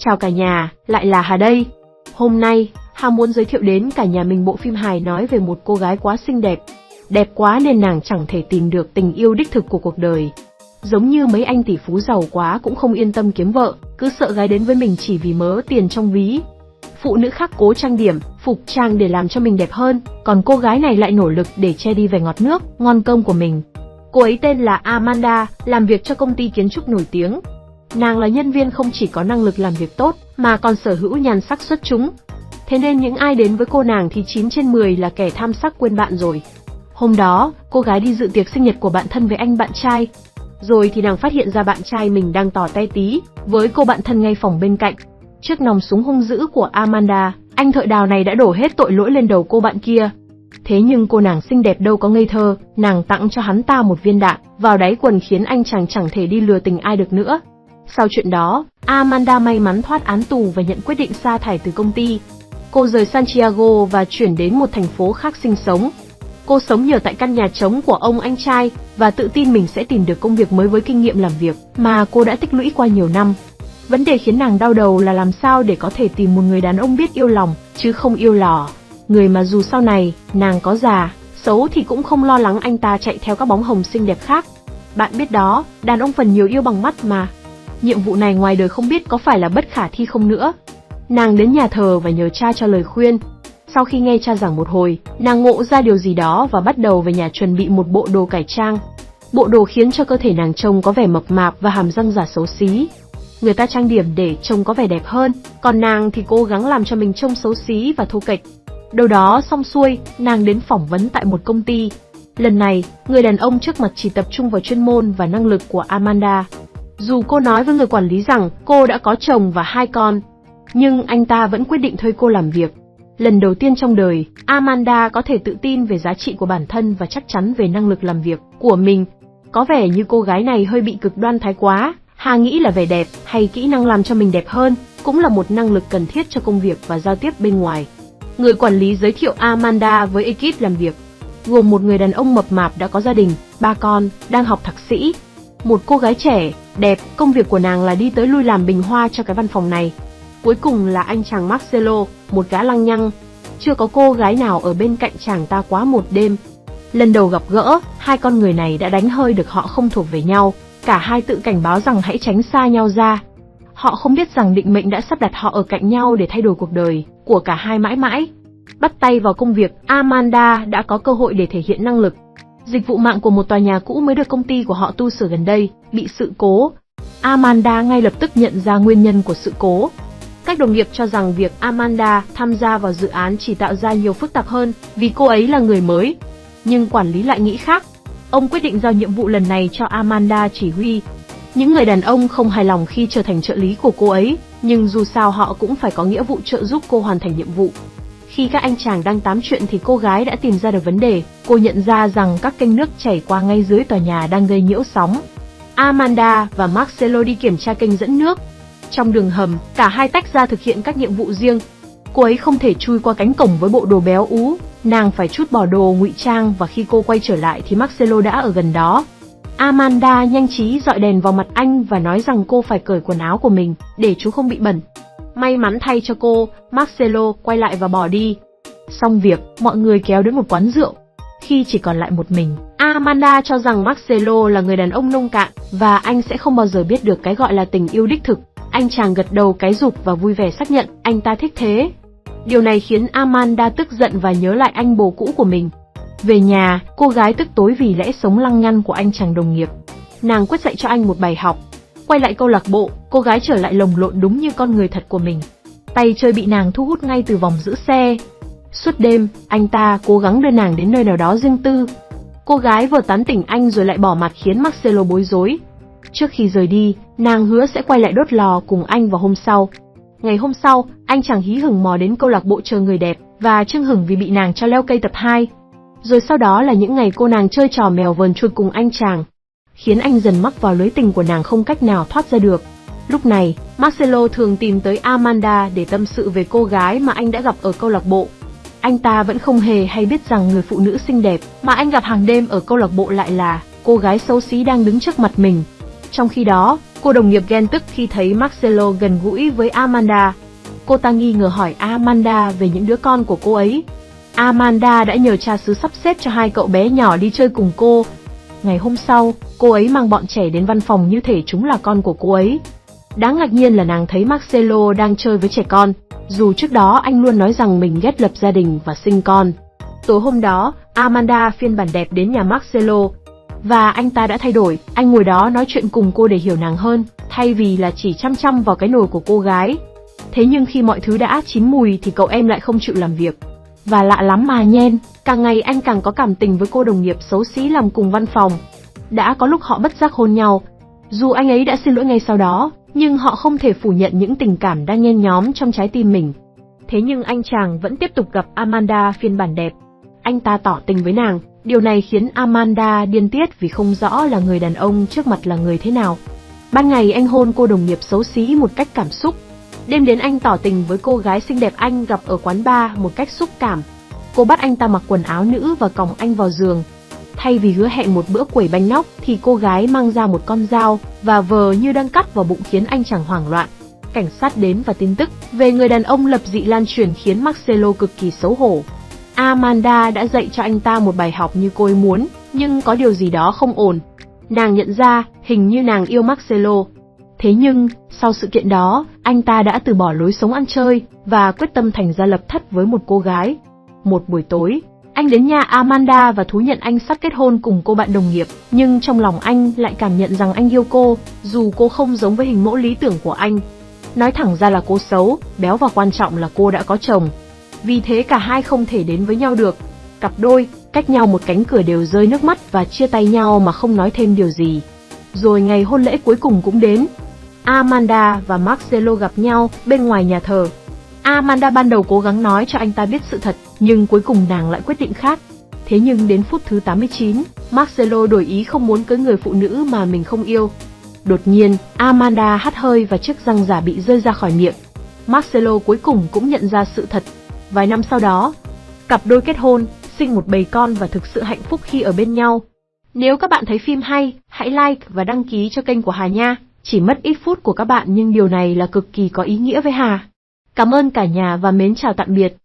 Chào cả nhà, lại là Hà đây. Hôm nay, Hà muốn giới thiệu đến cả nhà mình bộ phim hài nói về một cô gái quá xinh đẹp. Đẹp quá nên nàng chẳng thể tìm được tình yêu đích thực của cuộc đời. Giống như mấy anh tỷ phú giàu quá cũng không yên tâm kiếm vợ, cứ sợ gái đến với mình chỉ vì mớ tiền trong ví. Phụ nữ khác cố trang điểm, phục trang để làm cho mình đẹp hơn, còn cô gái này lại nỗ lực để che đi vẻ ngọt nước, ngon cơm của mình. Cô ấy tên là Amanda, làm việc cho công ty kiến trúc nổi tiếng. Nàng là nhân viên không chỉ có năng lực làm việc tốt, mà còn sở hữu nhan sắc xuất chúng. Thế nên những ai đến với cô nàng thì 9 trên 10 là kẻ tham sắc quên bạn rồi. Hôm đó, cô gái đi dự tiệc sinh nhật của bạn thân với anh bạn trai. Rồi thì nàng phát hiện ra bạn trai mình đang tỏ te tí với cô bạn thân ngay phòng bên cạnh. Trước nòng súng hung dữ của Amanda, anh thợ đào này đã đổ hết tội lỗi lên đầu cô bạn kia. Thế nhưng cô nàng xinh đẹp đâu có ngây thơ, nàng tặng cho hắn ta một viên đạn vào đáy quần khiến anh chàng chẳng thể đi lừa tình ai được nữa. Sau chuyện đó, Amanda may mắn thoát án tù và nhận quyết định sa thải từ công ty. Cô rời Santiago và chuyển đến một thành phố khác sinh sống. Cô sống nhờ tại căn nhà trống của ông anh trai và tự tin mình sẽ tìm được công việc mới với kinh nghiệm làm việc mà cô đã tích lũy qua nhiều năm. Vấn đề khiến nàng đau đầu là làm sao để có thể tìm một người đàn ông biết yêu lòng, chứ không yêu lò. Người mà dù sau này, nàng có già, xấu thì cũng không lo lắng anh ta chạy theo các bóng hồng xinh đẹp khác. Bạn biết đó, đàn ông phần nhiều yêu bằng mắt mà. Nhiệm vụ này ngoài đời không biết có phải là bất khả thi không nữa. Nàng đến nhà thờ và nhờ cha cho lời khuyên. Sau khi nghe cha giảng một hồi, nàng ngộ ra điều gì đó và bắt đầu về nhà chuẩn bị một bộ đồ cải trang. Bộ đồ khiến cho cơ thể nàng trông có vẻ mập mạp và hàm răng giả xấu xí. Người ta trang điểm để trông có vẻ đẹp hơn, còn nàng thì cố gắng làm cho mình trông xấu xí và thô kệch. Đâu đó xong xuôi, nàng đến phỏng vấn tại một công ty. Lần này, người đàn ông trước mặt chỉ tập trung vào chuyên môn và năng lực của Amanda. Dù cô nói với người quản lý rằng cô đã có chồng và 2 con, nhưng anh ta vẫn quyết định thuê cô làm việc. Lần đầu tiên trong đời, Amanda có thể tự tin về giá trị của bản thân và chắc chắn về năng lực làm việc của mình. Có vẻ như cô gái này hơi bị cực đoan thái quá. Hà nghĩ là vẻ đẹp hay kỹ năng làm cho mình đẹp hơn cũng là một năng lực cần thiết cho công việc và giao tiếp bên ngoài. Người quản lý giới thiệu Amanda với ekip làm việc, gồm một người đàn ông mập mạp đã có gia đình, 3 con, đang học thạc sĩ. Một cô gái trẻ, đẹp, công việc của nàng là đi tới lui làm bình hoa cho cái văn phòng này. Cuối cùng là anh chàng Marcelo, một gã lăng nhăng. Chưa có cô gái nào ở bên cạnh chàng ta quá một đêm. Lần đầu gặp gỡ, hai con người này đã đánh hơi được họ không thuộc về nhau. Cả hai tự cảnh báo rằng hãy tránh xa nhau ra. Họ không biết rằng định mệnh đã sắp đặt họ ở cạnh nhau để thay đổi cuộc đời của cả hai mãi mãi. Bắt tay vào công việc, Amanda đã có cơ hội để thể hiện năng lực. Dịch vụ mạng của một tòa nhà cũ mới được công ty của họ tu sửa gần đây bị sự cố. Amanda ngay lập tức nhận ra nguyên nhân của sự cố. Các đồng nghiệp cho rằng việc Amanda tham gia vào dự án chỉ tạo ra nhiều phức tạp hơn vì cô ấy là người mới. Nhưng quản lý lại nghĩ khác. Ông quyết định giao nhiệm vụ lần này cho Amanda chỉ huy. Những người đàn ông không hài lòng khi trở thành trợ lý của cô ấy, nhưng dù sao họ cũng phải có nghĩa vụ trợ giúp cô hoàn thành nhiệm vụ. Khi các anh chàng đang tám chuyện thì cô gái đã tìm ra được vấn đề. Cô nhận ra rằng các kênh nước chảy qua ngay dưới tòa nhà đang gây nhiễu sóng. Amanda và Marcelo đi kiểm tra kênh dẫn nước. Trong đường hầm, cả hai tách ra thực hiện các nhiệm vụ riêng. Cô ấy không thể chui qua cánh cổng với bộ đồ béo ú, nàng phải trút bỏ đồ ngụy trang và khi cô quay trở lại thì Marcelo đã ở gần đó. Amanda nhanh trí dọi đèn vào mặt anh và nói rằng cô phải cởi quần áo của mình để chú không bị bẩn. May mắn thay cho cô, Marcelo quay lại và bỏ đi. Xong việc, mọi người kéo đến một quán rượu. Khi chỉ còn lại một mình, Amanda cho rằng Marcelo là người đàn ông nông cạn và anh sẽ không bao giờ biết được cái gọi là tình yêu đích thực. Anh chàng gật đầu cái rụp và vui vẻ xác nhận anh ta thích thế. Điều này khiến Amanda tức giận và nhớ lại anh bồ cũ của mình. Về nhà, cô gái tức tối vì lẽ sống lăng nhăng của anh chàng đồng nghiệp. Nàng quyết dạy cho anh một bài học. Quay lại câu lạc bộ, cô gái trở lại lồng lộn đúng như con người thật của mình. Tay chơi bị nàng thu hút ngay từ vòng giữ xe. Suốt đêm, anh ta cố gắng đưa nàng đến nơi nào đó riêng tư. Cô gái vừa tán tỉnh anh rồi lại bỏ mặt khiến Marcelo bối rối. Trước khi rời đi, nàng hứa sẽ quay lại đốt lò cùng anh vào hôm sau. Ngày hôm sau, anh chàng hí hửng mò đến câu lạc bộ chờ người đẹp và chưng hửng vì bị nàng cho leo cây tập 2. Rồi sau đó là những ngày cô nàng chơi trò mèo vờn chuột cùng anh chàng, khiến anh dần mắc vào lưới tình của nàng không cách nào thoát ra được. Lúc này, Marcelo thường tìm tới Amanda để tâm sự về cô gái mà anh đã gặp ở câu lạc bộ. Anh ta vẫn không hề hay biết rằng người phụ nữ xinh đẹp mà anh gặp hàng đêm ở câu lạc bộ lại là cô gái xấu xí đang đứng trước mặt mình. Trong khi đó, Cô đồng nghiệp ghen tức khi thấy Marcelo gần gũi với Amanda. Cô ta nghi ngờ hỏi Amanda về những đứa con của cô ấy. Amanda đã nhờ cha xứ sắp xếp cho hai cậu bé nhỏ đi chơi cùng cô. Ngày hôm sau, cô ấy mang bọn trẻ đến văn phòng như thể chúng là con của cô ấy. Đáng ngạc nhiên là nàng thấy Marcelo đang chơi với trẻ con, dù trước đó anh luôn nói rằng mình ghét lập gia đình và sinh con. Tối hôm đó, Amanda phiên bản đẹp đến nhà Marcelo, và anh ta đã thay đổi, anh ngồi đó nói chuyện cùng cô để hiểu nàng hơn, thay vì là chỉ chăm chăm vào cái nồi của cô gái. Thế nhưng khi mọi thứ đã chín mùi thì cậu em lại không chịu làm việc. Và lạ lắm mà nhen, càng ngày anh càng có cảm tình với cô đồng nghiệp xấu xí làm cùng văn phòng. Đã có lúc họ bất giác hôn nhau. Dù anh ấy đã xin lỗi ngay sau đó, nhưng họ không thể phủ nhận những tình cảm đang nhen nhóm trong trái tim mình. Thế nhưng anh chàng vẫn tiếp tục gặp Amanda phiên bản đẹp. Anh ta tỏ tình với nàng, điều này khiến Amanda điên tiết vì không rõ là người đàn ông trước mặt là người thế nào. Ban ngày anh hôn cô đồng nghiệp xấu xí một cách cảm xúc. Đêm đến anh tỏ tình với cô gái xinh đẹp anh gặp ở quán bar một cách xúc cảm. Cô bắt anh ta mặc quần áo nữ và cõng anh vào giường. Thay vì hứa hẹn một bữa quẩy bánh nóc thì cô gái mang ra một con dao và vờ như đang cắt vào bụng khiến anh chàng hoảng loạn. Cảnh sát đến và tin tức về người đàn ông lập dị lan truyền khiến Marcelo cực kỳ xấu hổ. Amanda đã dạy cho anh ta một bài học như cô ấy muốn, nhưng có điều gì đó không ổn. Nàng nhận ra hình như nàng yêu Marcelo. Thế nhưng, sau sự kiện đó, anh ta đã từ bỏ lối sống ăn chơi và quyết tâm thành ra lập thất với một cô gái. Một buổi tối, anh đến nhà Amanda và thú nhận anh sắp kết hôn cùng cô bạn đồng nghiệp, nhưng trong lòng anh lại cảm nhận rằng anh yêu cô, dù cô không giống với hình mẫu lý tưởng của anh. Nói thẳng ra là cô xấu, béo và quan trọng là cô đã có chồng. Vì thế cả hai không thể đến với nhau được. Cặp đôi, cách nhau một cánh cửa đều rơi nước mắt và chia tay nhau mà không nói thêm điều gì. Rồi ngày hôn lễ cuối cùng cũng đến. Amanda và Marcelo gặp nhau bên ngoài nhà thờ. Amanda ban đầu cố gắng nói cho anh ta biết sự thật, nhưng cuối cùng nàng lại quyết định khác. Thế nhưng đến phút thứ 89, Marcelo đổi ý không muốn cưới người phụ nữ mà mình không yêu. Đột nhiên, Amanda hắt hơi và chiếc răng giả bị rơi ra khỏi miệng. Marcelo cuối cùng cũng nhận ra sự thật. Vài năm sau đó, cặp đôi kết hôn, sinh một bầy con và thực sự hạnh phúc khi ở bên nhau. Nếu các bạn thấy phim hay, hãy like và đăng ký cho kênh của Hà nha. Chỉ mất ít phút của các bạn nhưng điều này là cực kỳ có ý nghĩa với Hà. Cảm ơn cả nhà và mến chào tạm biệt.